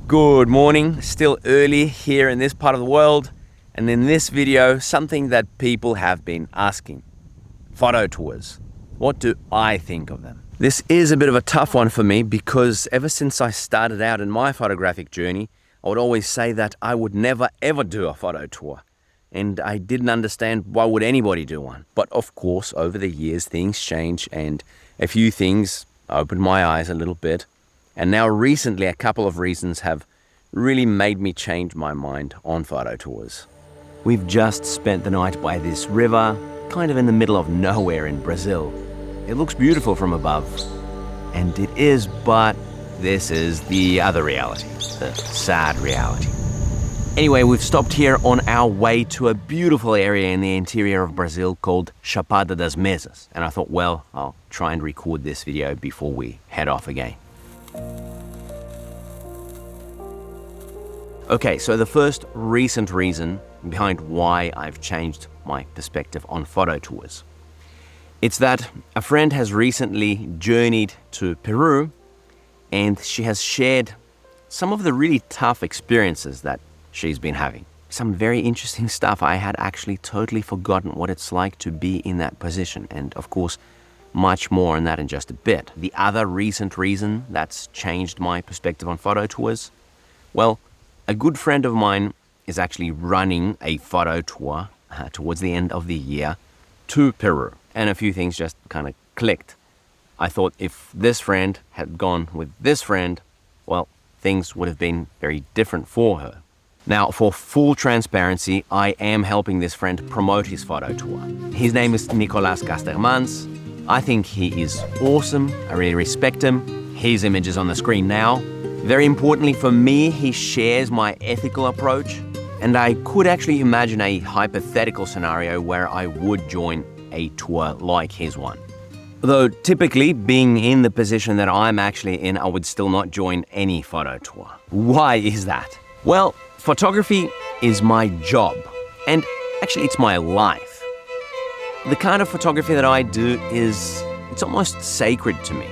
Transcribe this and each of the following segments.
Good morning, still early here in this part of the world, and in this video, something that people have been asking. Photo tours. What do I think of them? This is a bit of a tough one for me because ever since I started out in my photographic journey, I would always say that I would never ever do a photo tour. And I didn't understand why would anybody do one. But of course, over the years, things change and a few things opened my eyes a little bit. And now recently, a couple of reasons have really made me change my mind on photo tours. We've just spent the night by this river, kind of in the middle of nowhere in Brazil. It looks beautiful from above, and it is, but this is the other reality, the sad reality. Anyway, we've stopped here on our way to a beautiful area in the interior of Brazil called Chapada das Mesas. And I thought, well, I'll try and record this video before we head off again. Okay, so the first recent reason behind why I've changed my perspective on photo tours. It's that a friend has recently journeyed to Peru and she has shared some of the really tough experiences that she's been having. Some very interesting stuff. I had actually totally forgotten what it's like to be in that position. And of course, much more on that in just a bit. The other recent reason that's changed my perspective on photo tours, well, a good friend of mine is actually running a photo tour towards the end of the year to Peru. And a few things just kind of clicked. I thought if this friend had gone with this friend, well, things would have been very different for her. Now, for full transparency, I am helping this friend promote his photo tour. His name is Nicolas Castermans. I think he is awesome. I really respect him. His image is on the screen now. Very importantly for me, he shares my ethical approach. And I could actually imagine a hypothetical scenario where I would join a tour like his one. Though typically, being in the position that I'm actually in, I would still not join any photo tour. Why is that? Well, photography is my job, and actually it's my life. The kind of photography that I do it's almost sacred to me.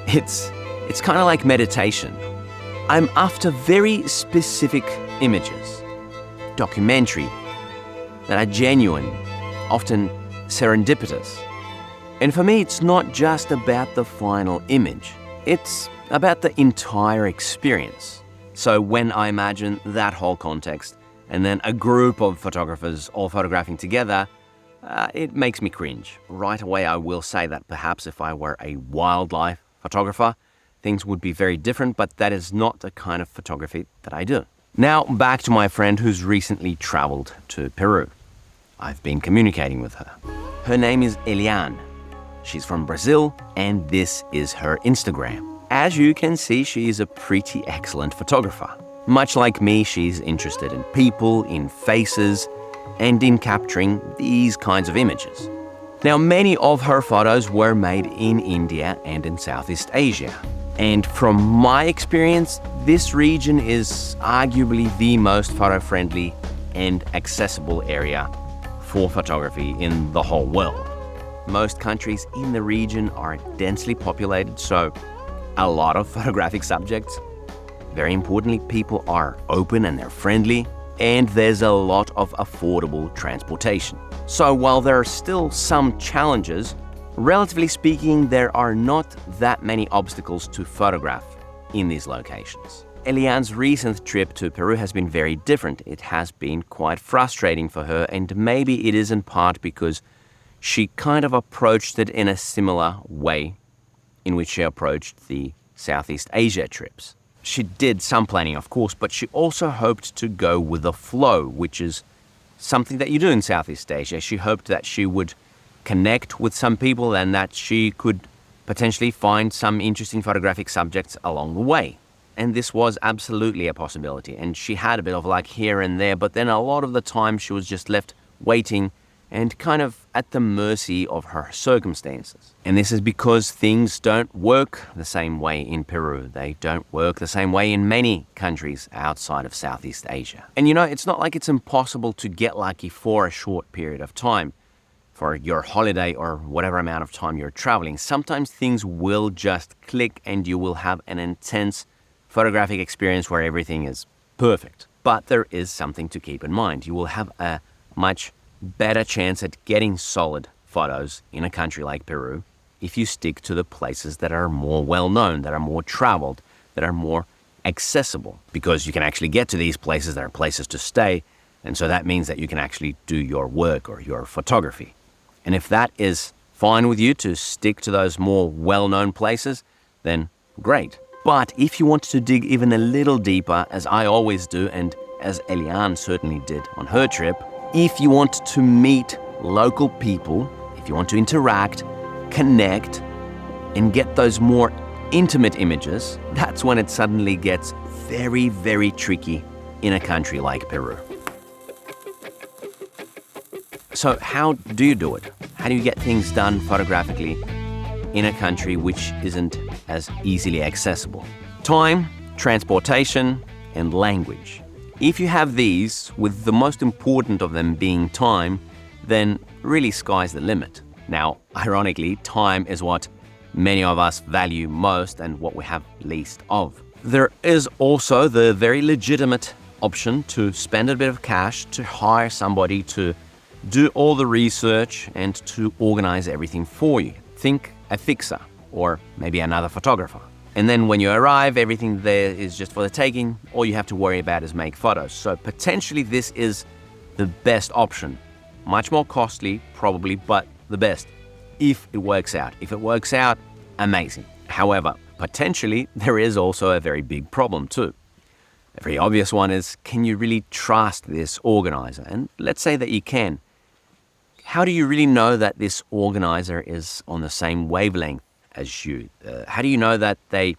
It's kind of like meditation. I'm after very specific images, documentary, that are genuine, often serendipitous. And for me, it's not just about the final image. It's about the entire experience. So when I imagine that whole context and then a group of photographers all photographing together, it makes me cringe. Right away, I will say that perhaps if I were a wildlife photographer, things would be very different, but that is not the kind of photography that I do. Now, back to my friend who's recently traveled to Peru. I've been communicating with her. Her name is Eliane. She's from Brazil, and this is her Instagram. As you can see, she is a pretty excellent photographer. Much like me, she's interested in people, in faces, and in capturing these kinds of images. Now, many of her photos were made in India and in Southeast Asia. And from my experience, this region is arguably the most photo-friendly and accessible area for photography in the whole world. Most countries in the region are densely populated, so a lot of photographic subjects. Very importantly, people are open and they're friendly, and there's a lot of affordable transportation. So while there are still some challenges, relatively speaking, there are not that many obstacles to photograph in these locations. Eliane's recent trip to Peru has been very different. It has been quite frustrating for her, and maybe it is in part because she kind of approached it in a similar way in which she approached the Southeast Asia trips. She did some planning, of course, but she also hoped to go with the flow, which is something that you do in Southeast Asia. She hoped that she would connect with some people and that she could potentially find some interesting photographic subjects along the way. And this was absolutely a possibility. And she had a bit of luck here and there, but then a lot of the time she was just left waiting and kind of at the mercy of her circumstances. And this is because things don't work the same way in Peru. They don't work the same way in many countries outside of Southeast Asia. And you know, it's not like it's impossible to get lucky for a short period of time, for your holiday or whatever amount of time you're traveling. Sometimes things will just click and you will have an intense photographic experience where everything is perfect. But there is something to keep in mind. You will have a much better chance at getting solid photos in a country like Peru if you stick to the places that are more well-known, that are more traveled, that are more accessible, because you can actually get to these places. There are places to stay, and so that means that you can actually do your work or your photography. And if that is fine with you to stick to those more well-known places, then great. But if you want to dig even a little deeper, as I always do, and as Eliane certainly did on her trip, if you want to meet local people, if you want to interact, connect, and get those more intimate images, that's when it suddenly gets very, very tricky in a country like Peru. So how do you do it? How do you get things done photographically in a country which isn't as easily accessible? Time, transportation, and language. If you have these, with the most important of them being time, then really sky's the limit. Now, ironically, time is what many of us value most and what we have least of. There is also the very legitimate option to spend a bit of cash to hire somebody to do all the research and to organize everything for you. Think a fixer or maybe another photographer. And then when you arrive, everything there is just for the taking. All you have to worry about is make photos. So potentially this is the best option. Much more costly, probably, but the best if it works out. If it works out, amazing. However, potentially there is also a very big problem too. A very obvious one is, can you really trust this organizer? And let's say that you can. How do you really know that this organizer is on the same wavelength as you? How do you know that they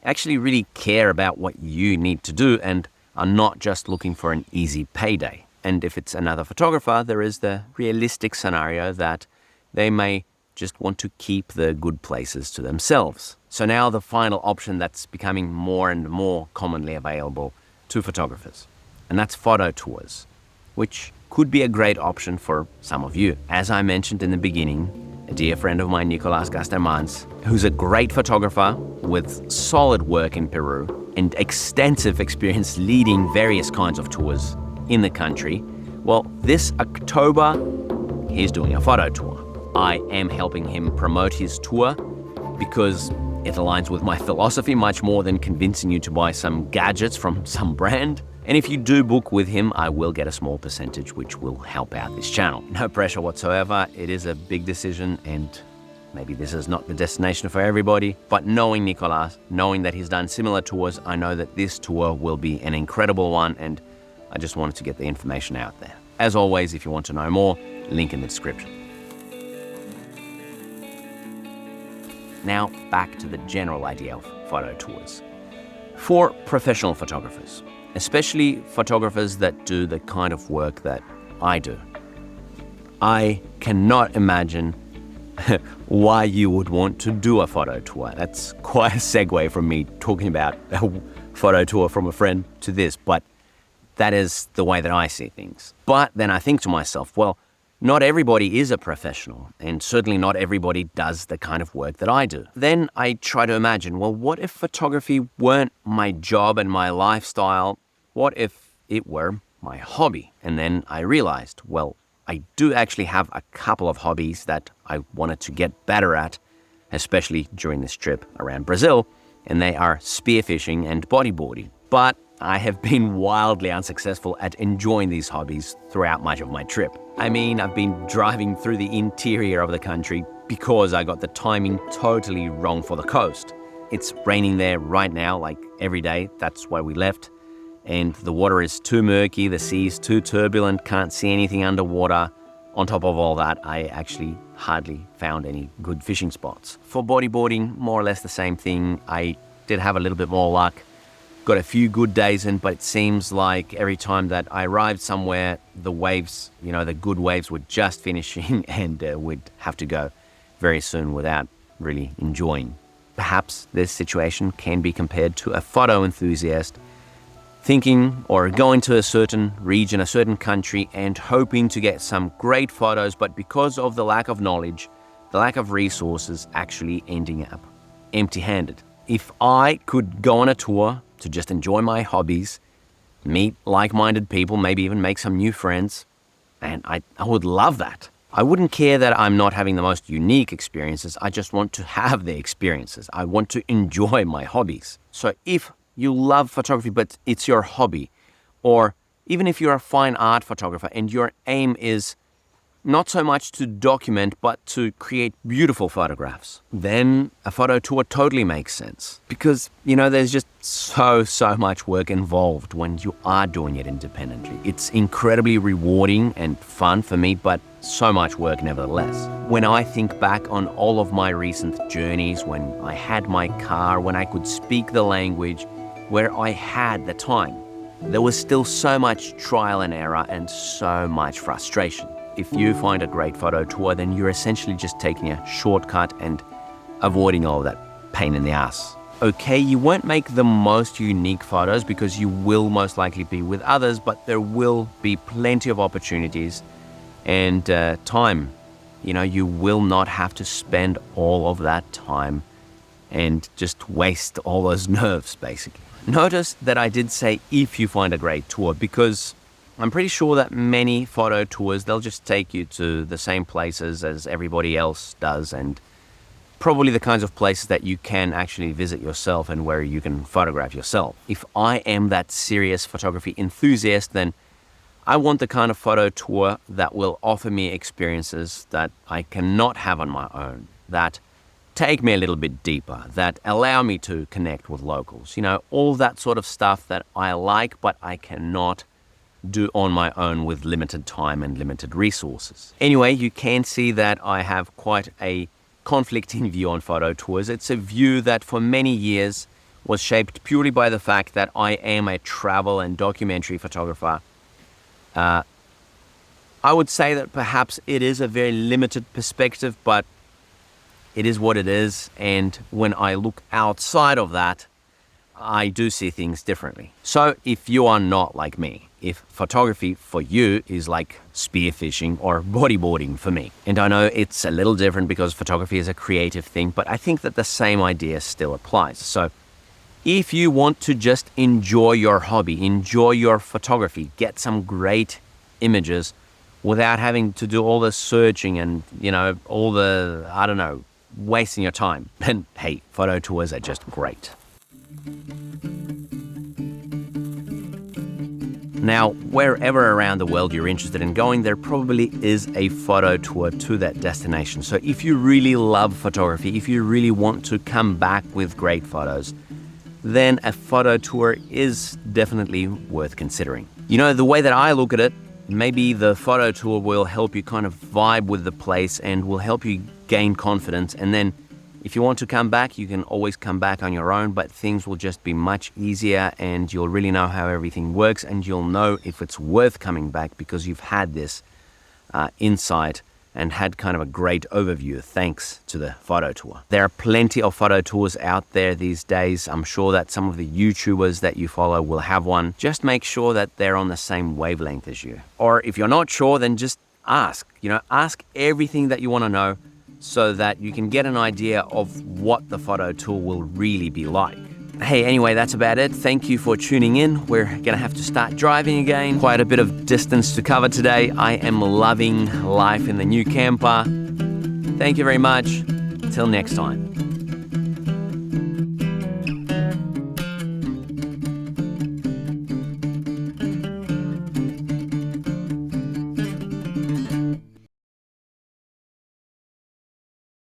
actually really care about what you need to do and are not just looking for an easy payday? And if it's another photographer, there is the realistic scenario that they may just want to keep the good places to themselves. So now the final option that's becoming more and more commonly available to photographers, and that's photo tours, which could be a great option for some of you. As I mentioned in the beginning, a dear friend of mine, Nicolas Gastermans, who's a great photographer with solid work in Peru and extensive experience leading various kinds of tours in the country, well, this October, he's doing a photo tour. I am helping him promote his tour because it aligns with my philosophy much more than convincing you to buy some gadgets from some brand. And if you do book with him, I will get a small percentage, which will help out this channel. No pressure whatsoever. It is a big decision, and maybe this is not the destination for everybody. But knowing Nicolas, knowing that he's done similar tours, I know that this tour will be an incredible one, and I just wanted to get the information out there. As always, if you want to know more, link in the description. Now, back to the general idea of photo tours. For professional photographers, especially photographers that do the kind of work that I do, I cannot imagine why you would want to do a photo tour. That's quite a segue from me talking about a photo tour from a friend to this, but that is the way that I see things. But then I think to myself, well, not everybody is a professional, and certainly not everybody does the kind of work that I do. Then I try to imagine, well, what if photography weren't my job and my lifestyle? What if it were my hobby? And then I realized, well, I do actually have a couple of hobbies that I wanted to get better at, especially during this trip around Brazil, and they are spearfishing and bodyboarding. But I have been wildly unsuccessful at enjoying these hobbies throughout much of my trip. I mean, I've been driving through the interior of the country because I got the timing totally wrong for the coast. It's raining there right now, like every day. That's why we left. And the water is too murky, the sea is too turbulent, can't see anything underwater. On top of all that, I actually hardly found any good fishing spots. For bodyboarding, more or less the same thing. I did have a little bit more luck. Got a few good days in, but it seems like every time that I arrived somewhere, the waves, the good waves were just finishing and we'd have to go very soon without really enjoying. Perhaps this situation can be compared to a photo enthusiast thinking or going to a certain region, a certain country, and hoping to get some great photos, but because of the lack of knowledge, the lack of resources, actually ending up empty-handed. If I could go on a tour to just enjoy my hobbies, meet like-minded people, maybe even make some new friends. And I would love that. I wouldn't care that I'm not having the most unique experiences. I just want to have the experiences. I want to enjoy my hobbies. So if you love photography, but it's your hobby, or even if you're a fine art photographer and your aim is not so much to document, but to create beautiful photographs, then a photo tour totally makes sense. Because, there's just so much work involved when you are doing it independently. It's incredibly rewarding and fun for me, but so much work nevertheless. When I think back on all of my recent journeys, when I had my car, when I could speak the language, where I had the time, there was still so much trial and error and so much frustration. If you find a great photo tour, then you're essentially just taking a shortcut and avoiding all that pain in the ass. Okay, you won't make the most unique photos because you will most likely be with others, but there will be plenty of opportunities and time. You will not have to spend all of that time and just waste all those nerves, basically. Notice that I did say if you find a great tour, because I'm pretty sure that many photo tours, they'll just take you to the same places as everybody else does, and probably the kinds of places that you can actually visit yourself and where you can photograph yourself. If I am that serious photography enthusiast, then I want the kind of photo tour that will offer me experiences that I cannot have on my own, that take me a little bit deeper, that allow me to connect with locals. All that sort of stuff that I like, but I cannot do on my own with limited time and limited resources. Anyway, you can see that I have quite a conflicting view on photo tours. It's a view that for many years was shaped purely by the fact that I am a travel and documentary photographer. I would say that perhaps it is a very limited perspective, but it is what it is. And when I look outside of that, I do see things differently. So if you are not like me, if photography for you is like spearfishing or bodyboarding for me, and I know it's a little different because photography is a creative thing, but I think that the same idea still applies. So if you want to just enjoy your hobby, enjoy your photography, get some great images without having to do all the searching and, all the, wasting your time, then hey, photo tours are just great. Now, wherever around the world you're interested in going, there probably is a photo tour to that destination. So if you really love photography, if you really want to come back with great photos, then a photo tour is definitely worth considering. The way that I look at it, maybe the photo tour will help you kind of vibe with the place and will help you gain confidence. And then if you want to come back, you can always come back on your own, but things will just be much easier and you'll really know how everything works and you'll know if it's worth coming back because you've had this insight and had kind of a great overview thanks to the photo tour. There are plenty of photo tours out there these days. I'm sure that some of the YouTubers that you follow will have one. Just make sure that they're on the same wavelength as you. Or if you're not sure, then just ask. Ask everything that you want to know, so that you can get an idea of what the photo tour will really be like. Hey, anyway, that's about it. Thank you for tuning in. We're gonna have to start driving again. Quite a bit of distance to cover today. I am loving life in the new camper. Thank you very much. Till next time.